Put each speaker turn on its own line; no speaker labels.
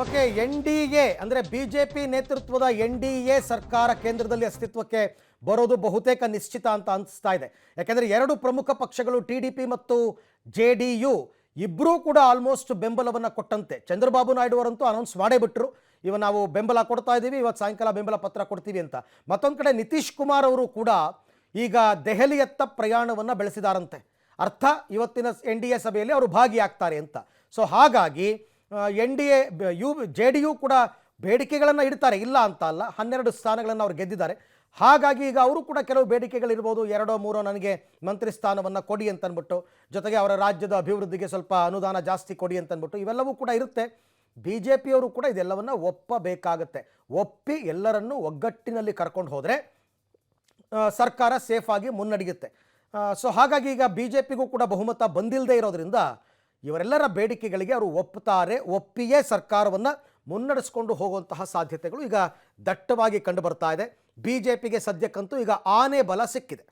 Okay, NDA ಅಂದರೆ BJP ನೇತೃತ್ವದ NDA ಸರ್ಕಾರ ಕೇಂದ್ರದಲ್ಲಿ ಅಸ್ತಿತ್ವಕ್ಕೆ ಬರೋದು ಬಹುತೇಕ ನಿಶ್ಚಿತ ಅಂತ ಅನಿಸ್ತಾ ಇದೆ. ಯಾಕೆಂದರೆ ಎರಡು ಪ್ರಮುಖ ಪಕ್ಷಗಳು TDP ಮತ್ತು JDU ಇಬ್ಬರೂ ಕೂಡ ಆಲ್ಮೋಸ್ಟ್ ಬೆಂಬಲವನ್ನು ಕೊಟ್ಟಂತೆ. ಚಂದ್ರಬಾಬು ನಾಯ್ಡು ಅವರಂತೂ ಅನೌನ್ಸ್ ಮಾಡೇ ಬಿಟ್ಟರು, ಇವ ನಾವು ಬೆಂಬಲ ಕೊಡ್ತಾ ಇದ್ದೀವಿ, ಇವತ್ತು ಸಾಯಂಕಾಲ ಬೆಂಬಲ ಪತ್ರ ಕೊಡ್ತೀವಿ ಅಂತ. ಮತ್ತೊಂದು ಕಡೆ ನಿತೀಶ್ ಕುಮಾರ್ ಅವರು ಕೂಡ ಈಗ ದೆಹಲಿಯತ್ತ ಪ್ರಯಾಣವನ್ನು ಬೆಳೆಸಿದಾರಂತೆ. ಅರ್ಥ ಇವತ್ತಿನ NDA ಸಭೆಯಲ್ಲಿ ಅವರು ಭಾಗಿಯಾಗ್ತಾರೆ ಅಂತ. ಸೊ ಹಾಗಾಗಿ NDA JDU ಕೂಡ ಬೇಡಿಕೆಗಳನ್ನು ಇಡ್ತಾರೆ, ಇಲ್ಲ ಅಂತ ಅಲ್ಲ. 12 ಸ್ಥಾನಗಳನ್ನು ಅವರು ಗೆದ್ದಿದ್ದಾರೆ. ಹಾಗಾಗಿ ಈಗ ಅವರು ಕೂಡ ಕೆಲವು ಬೇಡಿಕೆಗಳಿರ್ಬೋದು, 2-3 ನನಗೆ ಮಂತ್ರಿ ಸ್ಥಾನವನ್ನು ಕೊಡಿ ಅಂತನ್ಬಿಟ್ಟು, ಜೊತೆಗೆ ಅವರ ರಾಜ್ಯದ ಅಭಿವೃದ್ಧಿಗೆ ಸ್ವಲ್ಪ ಅನುದಾನ ಜಾಸ್ತಿ ಕೊಡಿ ಅಂತನ್ಬಿಟ್ಟು ಇವೆಲ್ಲವೂ ಕೂಡ ಇರುತ್ತೆ. BJP ಅವರು ಕೂಡ ಇದೆಲ್ಲವನ್ನು ಒಪ್ಪಬೇಕಾಗತ್ತೆ. ಒಪ್ಪಿ ಎಲ್ಲರನ್ನೂ ಒಗ್ಗಟ್ಟಿನಲ್ಲಿ ಕರ್ಕೊಂಡು ಹೋದರೆ ಸರ್ಕಾರ ಸೇಫ್ ಆಗಿ ಮುನ್ನಡೆಯುತ್ತೆ. ಸೊ ಹಾಗಾಗಿ ಈಗ BJPಗೂ ಕೂಡ ಬಹುಮತ ಬಂದಿಲ್ಲದೆ ಇರೋದ್ರಿಂದ ಇವರೆಲ್ಲರ ಬೇಡಿಕೆಗಳಿಗೆ ಅವರು ಒಪ್ಪುತ್ತಾರೆ, ಒಪ್ಪಿಯೇ ಸರ್ಕಾರವನ್ನು ಮುನ್ನಡೆಸ್ಕೊಂಡು ಹೋಗುವಂತಹ ಸಾಧ್ಯತೆಗಳು ಈಗ ದಟ್ಟವಾಗಿ ಕಂಡು ಬರ್ತಾ ಇದೆ. BJPಗೆ ಸದ್ಯಕ್ಕಂತೂ ಈಗ ಆನೆ ಬಲ ಸಿಕ್ಕಿದೆ.